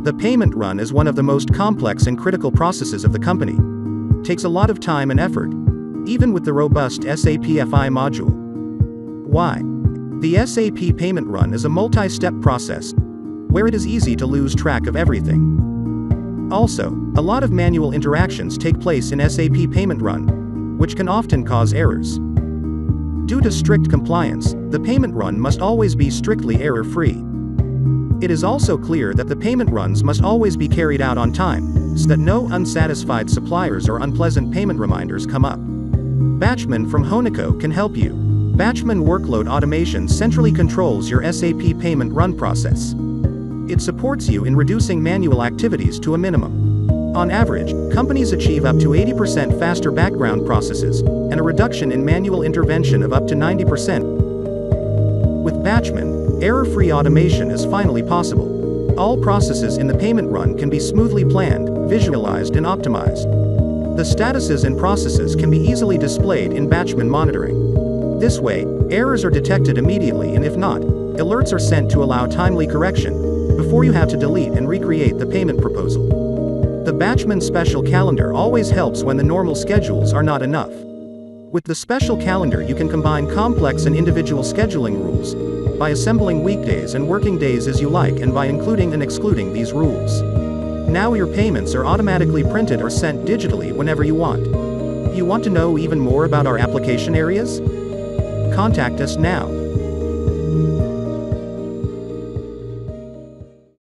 The payment run is one of the most complex and critical processes of the company. Takes a lot of time and effort, even with the robust SAP FI module. Why? The SAP payment run is a multi-step process, where it is easy to lose track of everything. Also, a lot of manual interactions take place in SAP payment run, which can often cause errors. Due to strict compliance, the payment run must always be strictly error-free. It is also clear that the payment runs must always be carried out on time, so that no unsatisfied suppliers or unpleasant payment reminders come up. Batchman from Honico can help you. Batchman Workload Automation centrally controls your SAP payment run process. It supports you in reducing manual activities to a minimum. On average, companies achieve up to 80% faster background processes, and a reduction in manual intervention of up to 90%. With Batchman, error-free automation is finally possible. All processes in the payment run can be smoothly planned, visualized and optimized. The statuses and processes can be easily displayed in Batchman monitoring. This way, errors are detected immediately, and if not, alerts are sent to allow timely correction, before you have to delete and recreate the payment proposal. The Batchman special calendar always helps when the normal schedules are not enough. With the special calendar you can combine complex and individual scheduling rules, by assembling weekdays and working days as you like and by including and excluding these rules. Now your payments are automatically printed or sent digitally whenever you want. You want to know even more about our application areas? Contact us now.